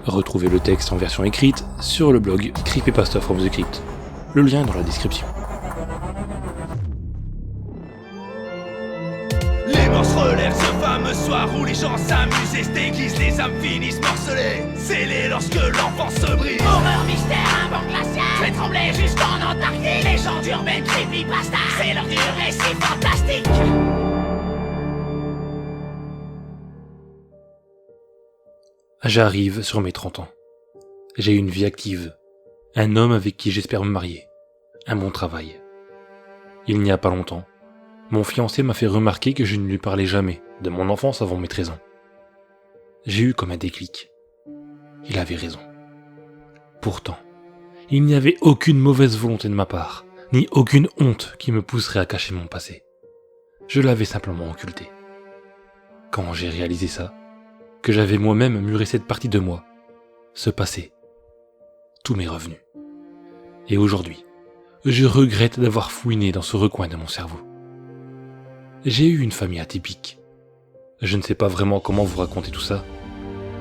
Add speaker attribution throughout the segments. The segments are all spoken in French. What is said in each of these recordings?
Speaker 1: Retrouvez le texte en version écrite sur le blog Creepypasta from the Crypt. Le lien est dans la description.
Speaker 2: Les morses relèvent ce fameux soir où les gens s'amusent et se déguisent, les âmes finissent morcelées, scellées lorsque l'enfance se brise.
Speaker 3: Horreur, mystère, un banc glacial, fait trembler jusqu'en Antarctique. Légende urbaine, creepypasta, c'est l'heure du récit fantastique.
Speaker 1: J'arrive sur mes 30 ans. J'ai une vie active, un homme avec qui j'espère me marier, un bon travail. Il n'y a pas longtemps, mon fiancé m'a fait remarquer que je ne lui parlais jamais de mon enfance avant mes 13 ans. J'ai eu comme un déclic. Il avait raison. Pourtant, il n'y avait aucune mauvaise volonté de ma part, ni aucune honte qui me pousserait à cacher mon passé. Je l'avais simplement occulté. Quand j'ai réalisé ça, que j'avais moi-même muré cette partie de moi, ce passé, tout m'est revenu. Et aujourd'hui, je regrette d'avoir fouiné dans ce recoin de mon cerveau. J'ai eu une famille atypique. Je ne sais pas vraiment comment vous raconter tout ça,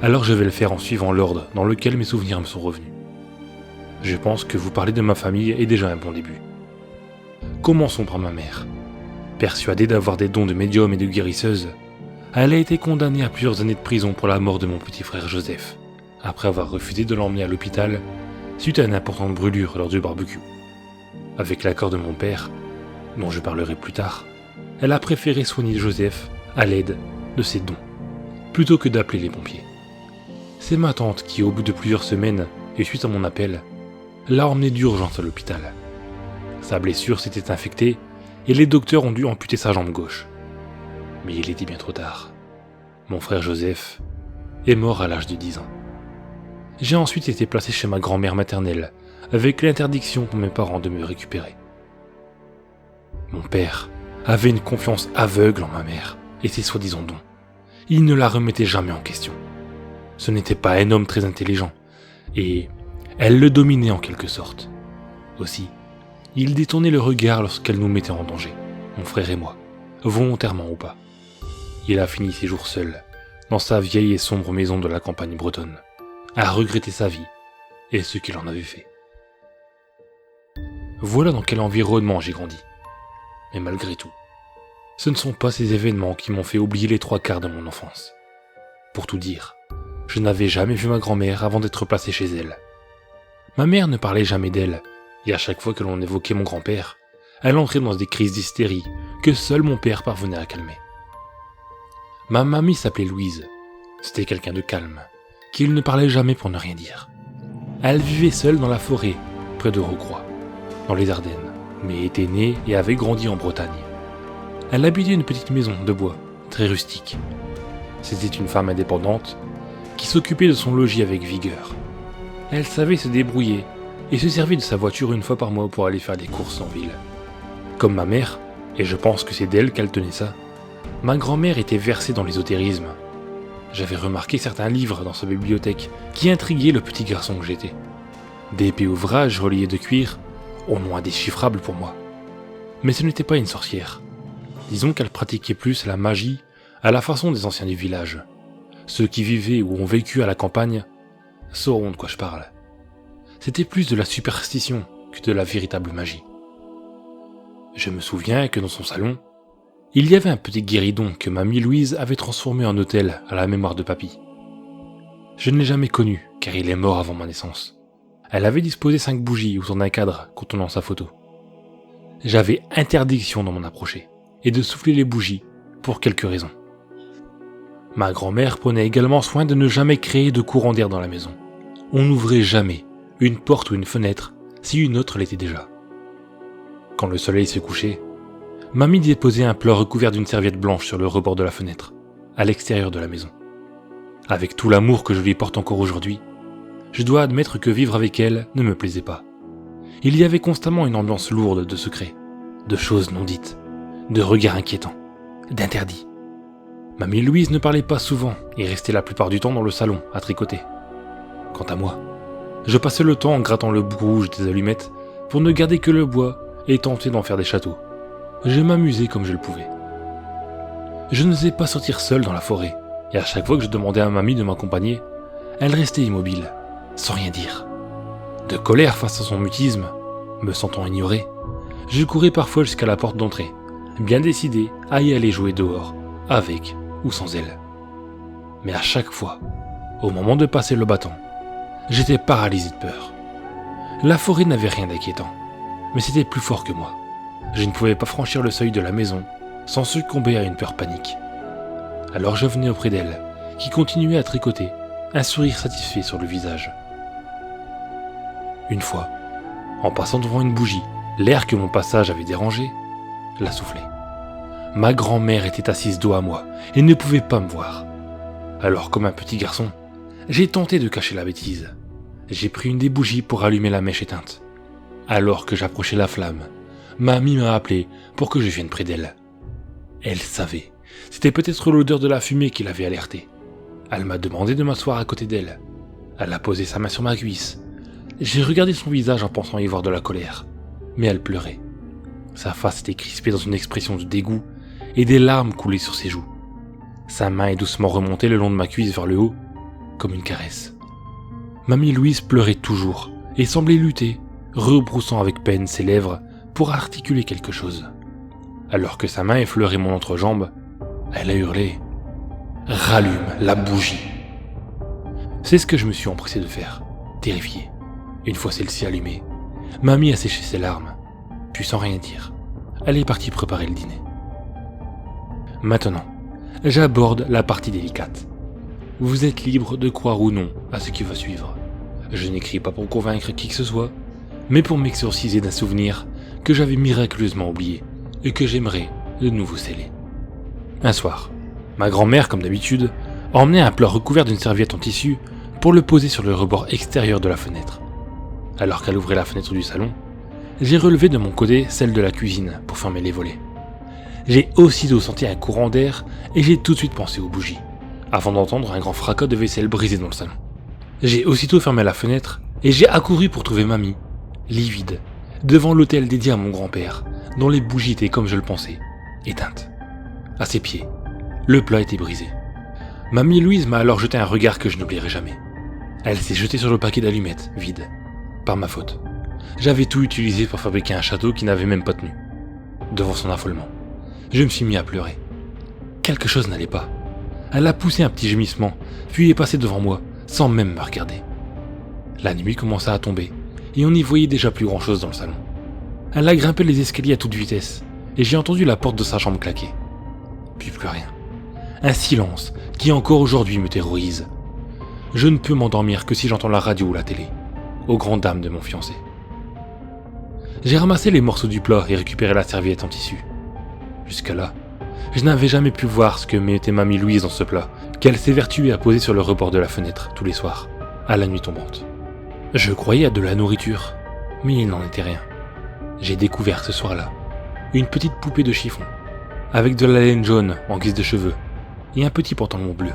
Speaker 1: alors je vais le faire en suivant l'ordre dans lequel mes souvenirs me sont revenus. Je pense que vous parler de ma famille est déjà un bon début. Commençons par ma mère. Persuadée d'avoir des dons de médium et de guérisseuse, elle a été condamnée à plusieurs années de prison pour la mort de mon petit frère Joseph, après avoir refusé de l'emmener à l'hôpital suite à une importante brûlure lors du barbecue. Avec l'accord de mon père, dont je parlerai plus tard, elle a préféré soigner Joseph à l'aide de ses dons, plutôt que d'appeler les pompiers. C'est ma tante qui, au bout de plusieurs semaines, et suite à mon appel, l'a emmené d'urgence à l'hôpital. Sa blessure s'était infectée et les docteurs ont dû amputer sa jambe gauche. Mais il était bien trop tard. Mon frère Joseph est mort à l'âge de 10 ans. J'ai ensuite été placé chez ma grand-mère maternelle, avec l'interdiction pour mes parents de me récupérer. Mon père avait une confiance aveugle en ma mère et ses soi-disant dons. Il ne la remettait jamais en question. Ce n'était pas un homme très intelligent, et elle le dominait en quelque sorte. Aussi, il détournait le regard lorsqu'elle nous mettait en danger, mon frère et moi, volontairement ou pas. Il a fini ses jours seul, dans sa vieille et sombre maison de la campagne bretonne, à regretter sa vie et ce qu'il en avait fait. Voilà dans quel environnement j'ai grandi. Mais malgré tout, ce ne sont pas ces événements qui m'ont fait oublier les 3/4 de mon enfance. Pour tout dire, je n'avais jamais vu ma grand-mère avant d'être placé chez elle. Ma mère ne parlait jamais d'elle, et à chaque fois que l'on évoquait mon grand-père, elle entrait dans des crises d'hystérie que seul mon père parvenait à calmer. Ma mamie s'appelait Louise. C'était quelqu'un de calme, qui ne parlait jamais pour ne rien dire. Elle vivait seule dans la forêt, près de Rocroi, dans les Ardennes, mais était née et avait grandi en Bretagne. Elle habitait une petite maison de bois, très rustique. C'était une femme indépendante, qui s'occupait de son logis avec vigueur. Elle savait se débrouiller, et se servait de sa voiture une fois par mois pour aller faire des courses en ville. Comme ma mère, et je pense que c'est d'elle qu'elle tenait ça, ma grand-mère était versée dans l'ésotérisme. J'avais remarqué certains livres dans sa bibliothèque qui intriguaient le petit garçon que j'étais. D'épais ouvrages reliés de cuir, au moins indéchiffrables pour moi. Mais ce n'était pas une sorcière. Disons qu'elle pratiquait plus la magie à la façon des anciens du village. Ceux qui vivaient ou ont vécu à la campagne sauront de quoi je parle. C'était plus de la superstition que de la véritable magie. Je me souviens que dans son salon, il y avait un petit guéridon que mamie Louise avait transformé en autel à la mémoire de papy. Je ne l'ai jamais connu, car il est mort avant ma naissance. Elle avait disposé 5 bougies autour d'un cadre contenant sa photo. J'avais interdiction d'en m'en approcher, et de souffler les bougies, pour quelques raisons. Ma grand-mère prenait également soin de ne jamais créer de courant d'air dans la maison. On n'ouvrait jamais une porte ou une fenêtre si une autre l'était déjà. Quand le soleil se couchait, mamie déposait un plat recouvert d'une serviette blanche sur le rebord de la fenêtre, à l'extérieur de la maison. Avec tout l'amour que je lui porte encore aujourd'hui, je dois admettre que vivre avec elle ne me plaisait pas. Il y avait constamment une ambiance lourde de secrets, de choses non dites, de regards inquiétants, d'interdits. Mamie Louise ne parlait pas souvent et restait la plupart du temps dans le salon, à tricoter. Quant à moi, je passais le temps en grattant le bout rouge des allumettes pour ne garder que le bois et tenter d'en faire des châteaux. Je m'amusais comme je le pouvais. Je n'osais pas sortir seul dans la forêt, et à chaque fois que je demandais à mamie de m'accompagner, Elle restait immobile, sans rien dire. De colère face à son mutisme, me sentant ignoré, je courais parfois jusqu'à la porte d'entrée, bien décidé à y aller jouer dehors, avec ou sans elle. Mais à chaque fois, au moment de passer le bâton, j'étais paralysé de peur. La forêt n'avait rien d'inquiétant, mais c'était plus fort que moi. Je ne pouvais pas franchir le seuil de la maison sans succomber à une peur panique. Alors je venais auprès d'elle, qui continuait à tricoter, un sourire satisfait sur le visage. Une fois, en passant devant une bougie, l'air que mon passage avait dérangé l'a soufflé. Ma grand-mère était assise dos à moi et ne pouvait pas me voir. Alors, comme un petit garçon, j'ai tenté de cacher la bêtise. J'ai pris une des bougies pour allumer la mèche éteinte. Alors que j'approchais la flamme, mamie m'a appelé pour que je vienne près d'elle. Elle savait. C'était peut-être l'odeur de la fumée qui l'avait alertée. Elle m'a demandé de m'asseoir à côté d'elle. Elle a posé sa main sur ma cuisse. J'ai regardé son visage en pensant y voir de la colère. Mais elle pleurait. Sa face était crispée dans une expression de dégoût et des larmes coulaient sur ses joues. Sa main est doucement remontée le long de ma cuisse vers le haut, comme une caresse. Mamie Louise pleurait toujours et semblait lutter, rebroussant avec peine ses lèvres pour articuler quelque chose. Alors que sa main effleurait mon entrejambe, elle a hurlé « Rallume la bougie !» C'est ce que je me suis empressé de faire, terrifié. Une fois celle-ci allumée, mamie a séché ses larmes, puis sans rien dire, elle est partie préparer le dîner. Maintenant, j'aborde la partie délicate. Vous êtes libre de croire ou non à ce qui va suivre. Je n'écris pas pour convaincre qui que ce soit, mais pour m'exorciser d'un souvenir que j'avais miraculeusement oublié et que j'aimerais de nouveau sceller. Un soir, ma grand-mère, comme d'habitude, emmenait un plat recouvert d'une serviette en tissu pour le poser sur le rebord extérieur de la fenêtre. Alors qu'elle ouvrait la fenêtre du salon, j'ai relevé de mon côté celle de la cuisine pour fermer les volets. J'ai aussitôt senti un courant d'air et j'ai tout de suite pensé aux bougies, avant d'entendre un grand fracas de vaisselle brisée dans le salon. J'ai aussitôt fermé la fenêtre et j'ai accouru pour trouver mamie, livide, devant l'autel dédié à mon grand-père, dont les bougies étaient comme je le pensais, éteintes. À ses pieds, le plat était brisé. Mamie Louise m'a alors jeté un regard que je n'oublierai jamais. Elle s'est jetée sur le paquet d'allumettes, vide. Par ma faute. J'avais tout utilisé pour fabriquer un château qui n'avait même pas tenu. Devant son affolement, je me suis mis à pleurer. Quelque chose n'allait pas. Elle a poussé un petit gémissement, puis est passée devant moi, sans même me regarder. La nuit commença à tomber, et on n'y voyait déjà plus grand-chose dans le salon. Elle a grimpé les escaliers à toute vitesse, et j'ai entendu la porte de sa chambre claquer. Puis plus rien. Un silence qui encore aujourd'hui me terrorise. Je ne peux m'endormir que si j'entends la radio ou la télé, aux grandes dames de mon fiancé. J'ai ramassé les morceaux du plat et récupéré la serviette en tissu. Jusque-là, je n'avais jamais pu voir ce que mettait mamie Louise dans ce plat, qu'elle s'évertuait à poser sur le rebord de la fenêtre tous les soirs, à la nuit tombante. Je croyais à de la nourriture, mais il n'en était rien. J'ai découvert ce soir-là une petite poupée de chiffon, avec de la laine jaune en guise de cheveux, et un petit pantalon bleu.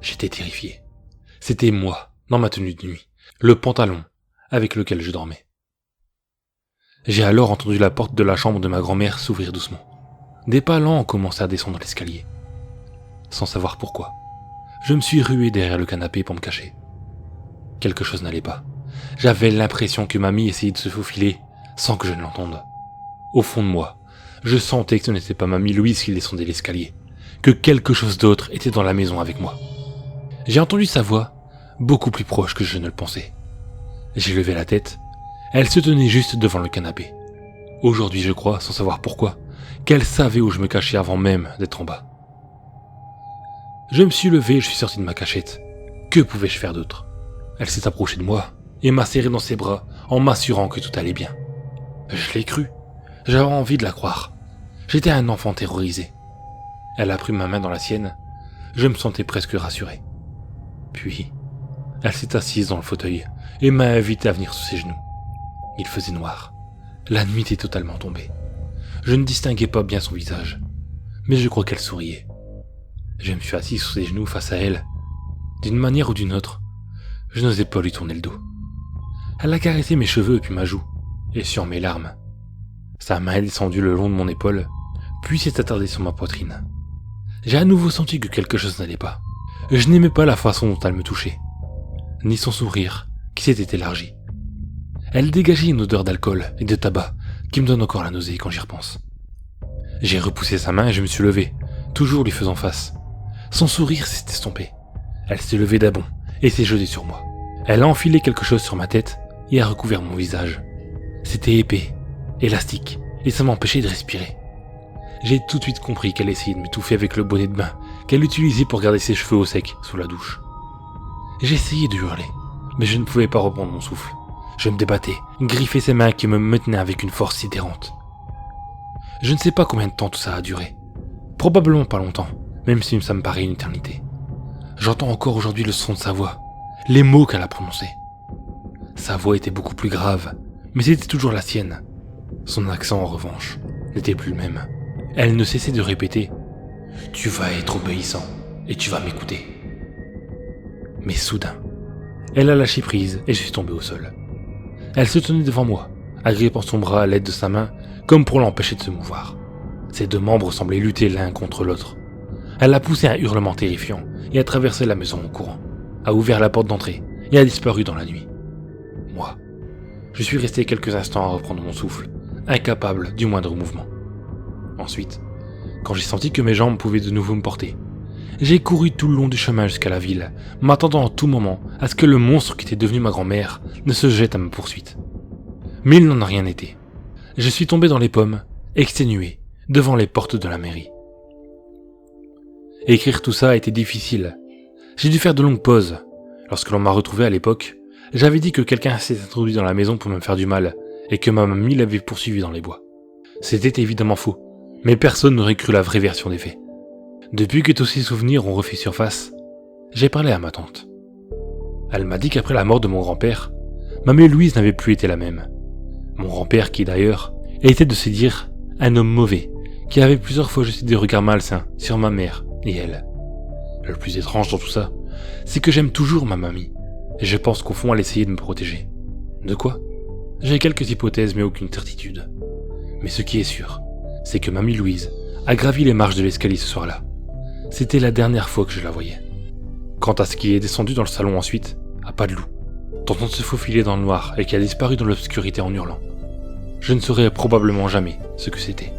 Speaker 1: J'étais terrifié. C'était moi, dans ma tenue de nuit, le pantalon avec lequel je dormais. J'ai alors entendu la porte de la chambre de ma grand-mère s'ouvrir doucement. Des pas lents ont commencé à descendre l'escalier. Sans savoir pourquoi, je me suis rué derrière le canapé pour me cacher. Quelque chose n'allait pas. J'avais l'impression que mamie essayait de se faufiler sans que je ne l'entende. Au fond de moi, je sentais que ce n'était pas mamie Louise qui descendait l'escalier, que quelque chose d'autre était dans la maison avec moi. J'ai entendu sa voix, beaucoup plus proche que je ne le pensais. J'ai levé la tête. Elle se tenait juste devant le canapé. Aujourd'hui, je crois, sans savoir pourquoi, qu'elle savait où je me cachais avant même d'être en bas. Je me suis levé et je suis sorti de ma cachette. Que pouvais-je faire d'autre? Elle s'est approchée de moi et m'a serré dans ses bras en m'assurant que tout allait bien. Je l'ai cru. J'avais envie de la croire. J'étais un enfant terrorisé. Elle a pris ma main dans la sienne. Je me sentais presque rassuré. Puis, elle s'est assise dans le fauteuil et m'a invité à venir sous ses genoux. Il faisait noir. La nuit était totalement tombée. Je ne distinguais pas bien son visage, mais je crois qu'elle souriait. Je me suis assis sur ses genoux face à elle. D'une manière ou d'une autre, je n'osais pas lui tourner le dos. Elle a caressé mes cheveux puis ma joue, et sur mes larmes. Sa main est descendue le long de mon épaule, puis s'est attardée sur ma poitrine. J'ai à nouveau senti que quelque chose n'allait pas. Je n'aimais pas la façon dont elle me touchait, ni son sourire qui s'était élargi. Elle dégageait une odeur d'alcool et de tabac qui me donne encore la nausée quand j'y repense. J'ai repoussé sa main et je me suis levé, toujours lui faisant face. Son sourire s'est estompé. Elle s'est levée d'un bond et s'est jetée sur moi. Elle a enfilé quelque chose sur ma tête et a recouvert mon visage. C'était épais, élastique, et ça m'empêchait de respirer. J'ai tout de suite compris qu'elle essayait de m'étouffer avec le bonnet de bain qu'elle utilisait pour garder ses cheveux au sec sous la douche. J'ai essayé de hurler, mais je ne pouvais pas reprendre mon souffle. Je me débattais, griffais ses mains qui me maintenaient avec une force sidérante. Je ne sais pas combien de temps tout ça a duré. Probablement pas longtemps, même si ça me paraît une éternité. J'entends encore aujourd'hui le son de sa voix, les mots qu'elle a prononcés. Sa voix était beaucoup plus grave, mais c'était toujours la sienne. Son accent, en revanche, n'était plus le même. Elle ne cessait de répéter « Tu vas être obéissant et tu vas m'écouter ». Mais soudain, elle a lâché prise et je suis tombé au sol. Elle se tenait devant moi, agrippant son bras à l'aide de sa main, comme pour l'empêcher de se mouvoir. Ses deux membres semblaient lutter l'un contre l'autre. Elle a poussé un hurlement terrifiant et a traversé la maison en courant, a ouvert la porte d'entrée et a disparu dans la nuit. Moi, je suis resté quelques instants à reprendre mon souffle, incapable du moindre mouvement. Ensuite, quand j'ai senti que mes jambes pouvaient de nouveau me porter, j'ai couru tout le long du chemin jusqu'à la ville, m'attendant en tout moment à ce que le monstre qui était devenu ma grand-mère ne se jette à ma poursuite. Mais il n'en a rien été. Je suis tombé dans les pommes, exténué, devant les portes de la mairie. Écrire tout ça a été difficile. J'ai dû faire de longues pauses. Lorsque l'on m'a retrouvé à l'époque, j'avais dit que quelqu'un s'était introduit dans la maison pour me faire du mal et que ma mamie l'avait poursuivi dans les bois. C'était évidemment faux, mais personne n'aurait cru la vraie version des faits. Depuis que tous ces souvenirs ont refait surface, j'ai parlé à ma tante. Elle m'a dit qu'après la mort de mon grand-père, mamie Louise n'avait plus été la même. Mon grand-père, qui d'ailleurs était de se dire un homme mauvais, qui avait plusieurs fois jeté des regards malsains sur ma mère et elle. Le plus étrange dans tout ça, c'est que j'aime toujours ma mamie, et je pense qu'au fond elle essayait de me protéger. De quoi ? J'ai quelques hypothèses mais aucune certitude. Mais ce qui est sûr, c'est que mamie Louise a gravi les marches de l'escalier ce soir-là. C'était la dernière fois que je la voyais. Quant à ce qui est descendu dans le salon ensuite, à pas de loup, tentant de se faufiler dans le noir et qui a disparu dans l'obscurité en hurlant, je ne saurais probablement jamais ce que c'était.